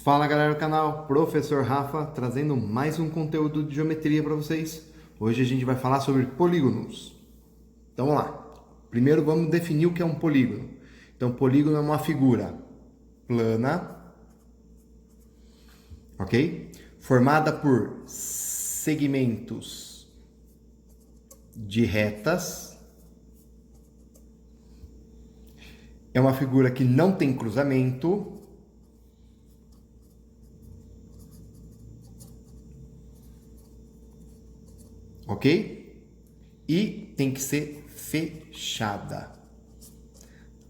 Fala galera do canal, Professor Rafa trazendo mais um conteúdo de geometria para vocês. Hoje a gente vai falar sobre polígonos. Então vamos lá. Primeiro vamos definir o que é um polígono. Então polígono é uma figura plana, ok? Formada por segmentos de retas. É uma figura que não tem cruzamento. Ok? E tem que ser fechada.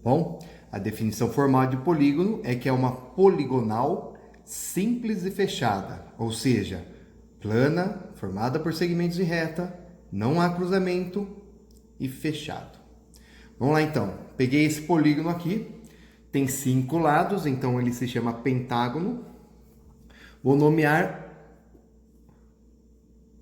Bom, a definição formal de polígono é que é uma poligonal simples e fechada, ou seja, plana, formada por segmentos de reta, não há cruzamento e fechado. Vamos lá então, peguei esse polígono aqui, tem 5 lados, então ele se chama pentágono. Vou nomear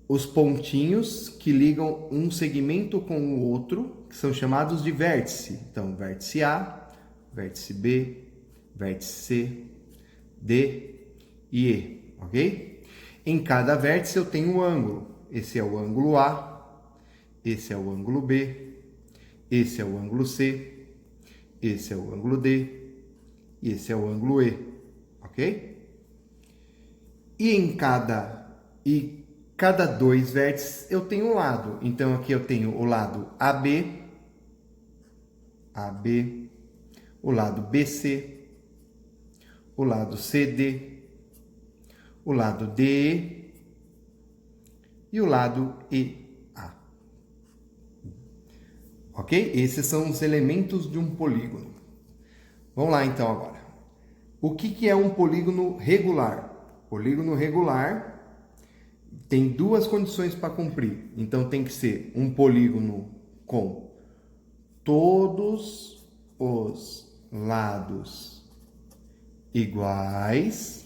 os pontinhos que ligam um segmento com o outro, que são chamados de vértice. Então, vértice A, vértice B, vértice C, D e E, ok? Em cada vértice eu tenho um ângulo. Esse é o ângulo A, esse é o ângulo B, esse é o ângulo C, esse é o ângulo D e esse é o ângulo E, ok? E cada dois vértices eu tenho um lado. Então aqui eu tenho o lado AB, o lado BC, o lado CD, o lado DE e o lado EA. Ok? Esses são os elementos de um polígono. Vamos lá então agora. O que é um polígono regular? Polígono regular tem duas condições para cumprir. Então tem que ser um polígono com todos os lados iguais.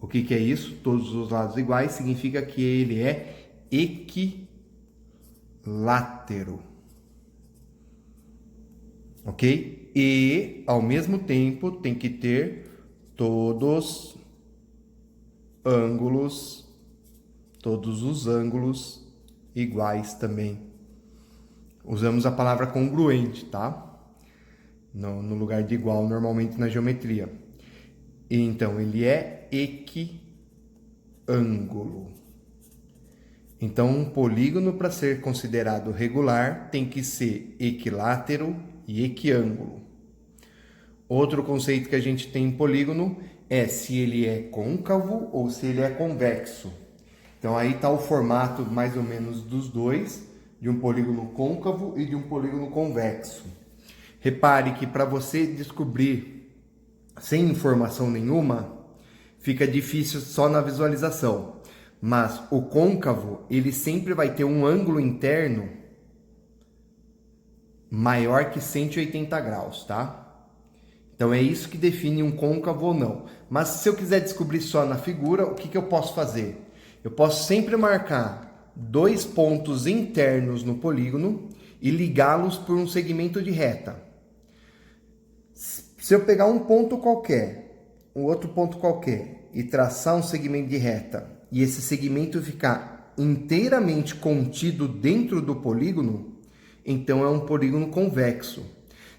O que é isso? Todos os lados iguais significa que ele é equilátero. Ok? E, ao mesmo tempo, tem que ter todos os ângulos iguais também. Usamos a palavra congruente, tá? No lugar de igual, normalmente na geometria. Então, ele é equiângulo. Então, um polígono, para ser considerado regular, tem que ser equilátero e equiângulo. Outro conceito que a gente tem em polígono é se ele é côncavo ou se ele é convexo. Então aí está o formato mais ou menos dos dois, de um polígono côncavo e de um polígono convexo. Repare que para você descobrir sem informação nenhuma, fica difícil só na visualização. Mas o côncavo, ele sempre vai ter um ângulo interno maior que 180 graus, tá? Então é isso que define um côncavo ou não. Mas se eu quiser descobrir só na figura, o que eu posso fazer? Eu posso sempre marcar dois pontos internos no polígono e ligá-los por um segmento de reta. Se eu pegar um ponto qualquer, um outro ponto qualquer e traçar um segmento de reta e esse segmento ficar inteiramente contido dentro do polígono, então é um polígono convexo.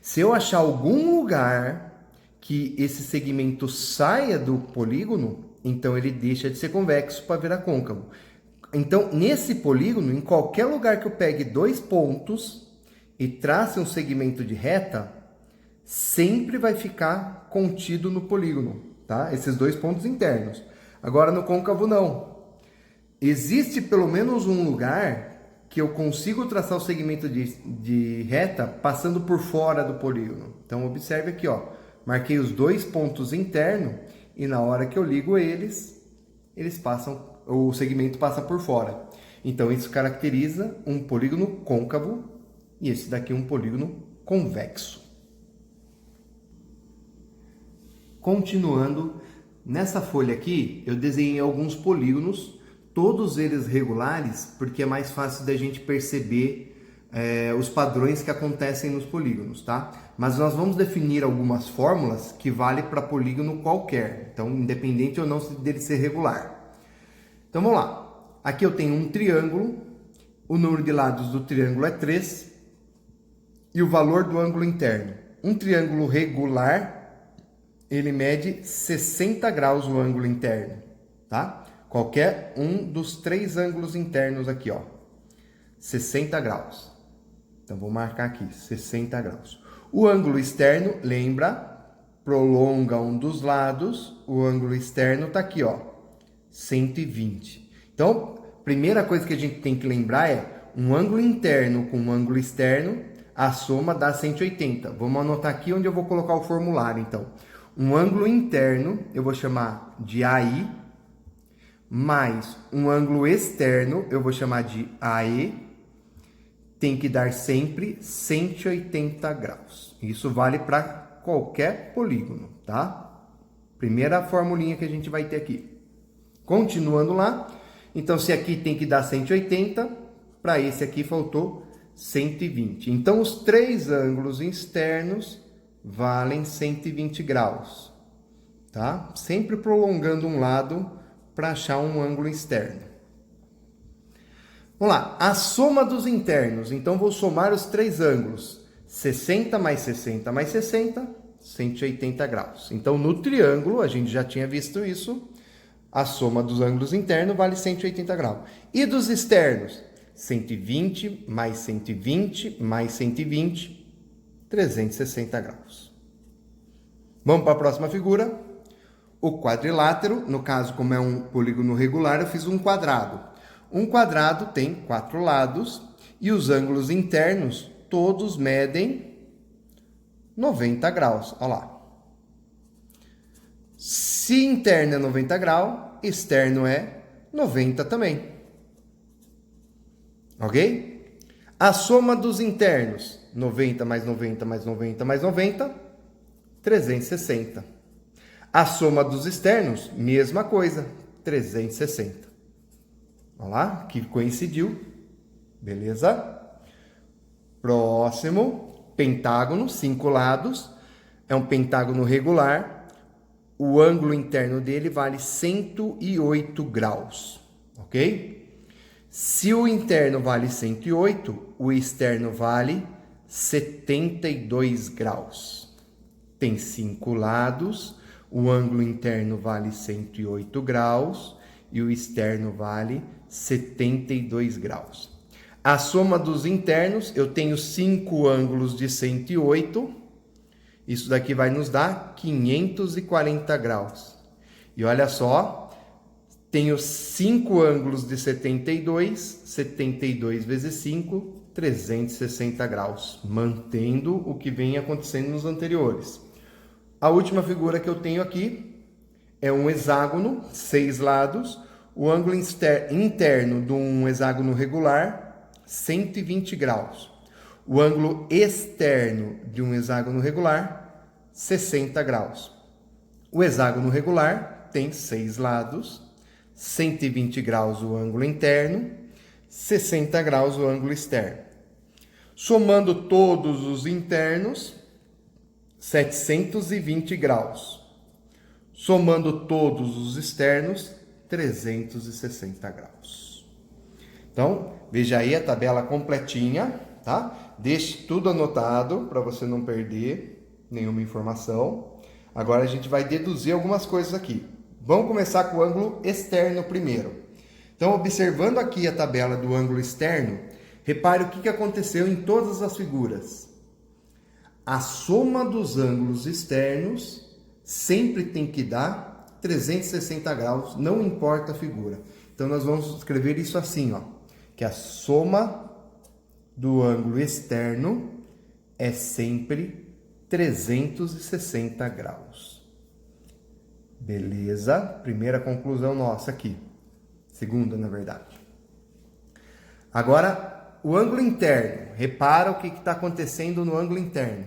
Se eu achar algum lugar que esse segmento saia do polígono, então ele deixa de ser convexo para virar côncavo. Então, nesse polígono, em qualquer lugar que eu pegue dois pontos e trace um segmento de reta, sempre vai ficar contido no polígono, tá? Esses dois pontos internos. Agora, no côncavo, não. Existe pelo menos um lugar que eu consigo traçar o segmento de reta passando por fora do polígono. Então, observe aqui, ó. Marquei os dois pontos internos e na hora que eu ligo eles passam, o segmento passa por fora. Então, isso caracteriza um polígono côncavo e esse daqui é um polígono convexo. Continuando, nessa folha aqui eu desenhei alguns polígonos, todos eles regulares, porque é mais fácil da gente perceber os padrões que acontecem nos polígonos, tá? Mas nós vamos definir algumas fórmulas que valem para polígono qualquer, então independente ou não dele ser regular. Então vamos lá, aqui eu tenho um triângulo, o número de lados do triângulo é 3 e o valor do ângulo interno. Um triângulo regular, ele mede 60 graus o ângulo interno, tá? Qualquer um dos 3 ângulos internos aqui, ó, 60 graus. Então, vou marcar aqui, 60 graus. O ângulo externo, lembra, prolonga um dos lados, o ângulo externo está aqui, ó, 120. Então, primeira coisa que a gente tem que lembrar é, um ângulo interno com um ângulo externo, a soma dá 180. Vamos anotar aqui onde eu vou colocar o formulário, então. Um ângulo interno, eu vou chamar de AI, mais um ângulo externo, eu vou chamar de AE, tem que dar sempre 180 graus. Isso vale para qualquer polígono, tá? Primeira formulinha que a gente vai ter aqui. Continuando lá, então se aqui tem que dar 180, para esse aqui faltou 120. Então os 3 ângulos externos valem 120 graus, tá? Sempre prolongando um lado para achar um ângulo externo. Vamos lá, a soma dos internos. Então, vou somar os 3 ângulos. 60 mais 60 mais 60, 180 graus. Então, no triângulo, a gente já tinha visto isso. A soma dos ângulos internos vale 180 graus. E dos externos? 120 mais 120 mais 120, 360 graus. Vamos para a próxima figura. O quadrilátero, no caso, como é um polígono regular, eu fiz um quadrado. Um quadrado tem 4 lados e os ângulos internos todos medem 90 graus. Olha lá. Se interno é 90 graus, externo é 90 também. Ok? A soma dos internos, 90 mais 90 mais 90 mais 90, 360. A soma dos externos, mesma coisa, 360. Olha lá, que coincidiu. Beleza? Próximo, pentágono, 5 lados. É um pentágono regular. O ângulo interno dele vale 108 graus. Ok? Se o interno vale 108, o externo vale 72 graus. Tem 5 lados. O ângulo interno vale 108 graus e o externo vale 72 graus. A soma dos internos, eu tenho 5 ângulos de 108. Isso daqui vai nos dar 540 graus. E olha só, tenho 5 ângulos de 72, 72 vezes 5, 360 graus, mantendo o que vem acontecendo nos anteriores. A última figura que eu tenho aqui é um hexágono, 6 lados. O ângulo interno de um hexágono regular, 120 graus. O ângulo externo de um hexágono regular, 60 graus. O hexágono regular tem 6 lados, 120 graus o ângulo interno, 60 graus o ângulo externo. Somando todos os internos, 720 graus. Somando todos os externos, 360 graus. Então, veja aí a tabela completinha, tá? Deixe tudo anotado para você não perder nenhuma informação. Agora a gente vai deduzir algumas coisas aqui. Vamos começar com o ângulo externo primeiro. Então, observando aqui a tabela do ângulo externo, repare o que aconteceu em todas as figuras. A soma dos ângulos externos sempre tem que dar 360 graus, não importa a figura. Então, nós vamos escrever isso assim, ó, que a soma do ângulo externo é sempre 360 graus. Beleza? Primeira conclusão nossa aqui. Segunda, na verdade. Agora, o ângulo interno. Repara o que está acontecendo no ângulo interno.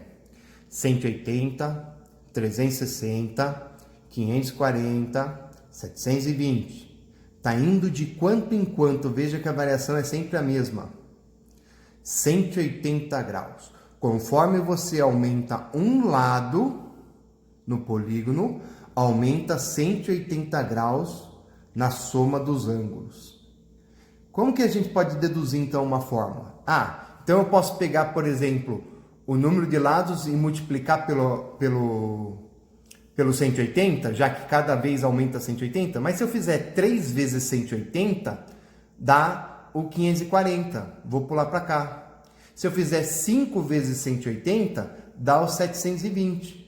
180, 360... 540, 720. Está indo de quanto em quanto, veja que a variação é sempre a mesma. 180 graus. Conforme você aumenta um lado no polígono, aumenta 180 graus na soma dos ângulos. Como que a gente pode deduzir então uma fórmula? Então eu posso pegar, por exemplo, o número de lados e multiplicar pelo 180, já que cada vez aumenta 180, mas se eu fizer 3 vezes 180, dá o 540, vou pular para cá. Se eu fizer 5 vezes 180, dá o 720.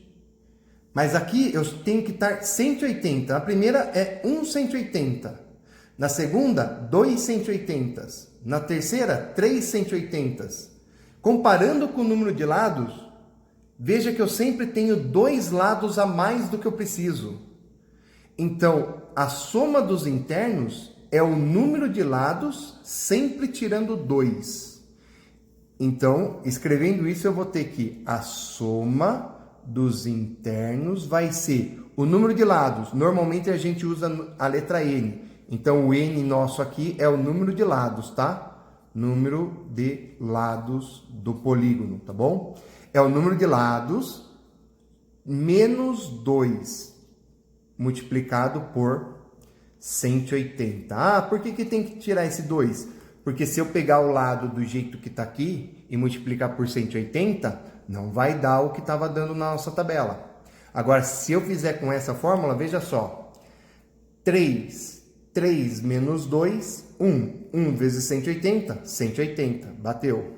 Mas aqui eu tenho que estar 180. Na primeira é 180. Na segunda, 2 180. Na terceira, 3 180. Comparando com o número de lados, veja que eu sempre tenho 2 lados a mais do que eu preciso. Então, a soma dos internos é o número de lados sempre tirando 2. Então, escrevendo isso, eu vou ter que a soma dos internos vai ser o número de lados. Normalmente a gente usa a letra N. Então, o N nosso aqui é o número de lados, tá? Número de lados do polígono, tá bom? É o número de lados menos 2 multiplicado por 180. Por que tem que tirar esse 2? Porque se eu pegar o lado do jeito que está aqui e multiplicar por 180, não vai dar o que estava dando na nossa tabela. Agora, se eu fizer com essa fórmula, veja só. 3 menos 2, 1. 1 vezes 180, 180. Bateu.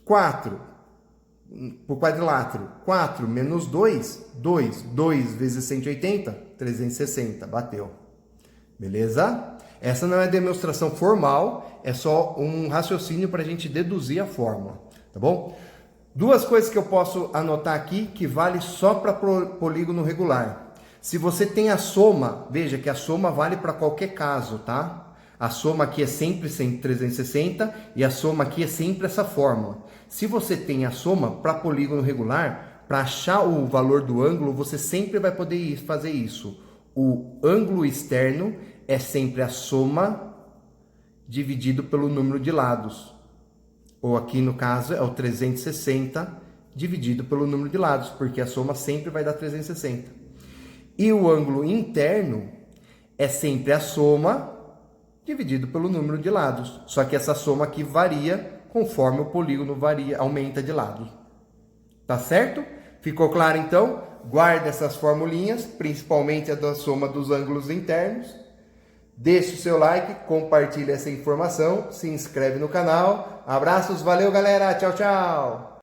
4 por quadrilátero. 4 menos 2, 2. 2 vezes 180, 360. Bateu. Beleza? Essa não é demonstração formal, é só um raciocínio para a gente deduzir a fórmula. Tá bom? Duas coisas que eu posso anotar aqui que vale só para polígono regular. Se você tem a soma, veja que a soma vale para qualquer caso, tá? A soma aqui é sempre 360 e a soma aqui é sempre essa fórmula. Se você tem a soma para polígono regular, para achar o valor do ângulo, você sempre vai poder fazer isso. O ângulo externo é sempre a soma dividido pelo número de lados. Ou aqui no caso é o 360 dividido pelo número de lados, porque a soma sempre vai dar 360. E o ângulo interno é sempre a soma dividido pelo número de lados. Só que essa soma aqui varia conforme o polígono aumenta de lado. Tá certo? Ficou claro então? Guarde essas formulinhas, principalmente a da soma dos ângulos internos. Deixe o seu like, compartilhe essa informação, se inscreve no canal. Abraços, valeu galera, tchau, tchau!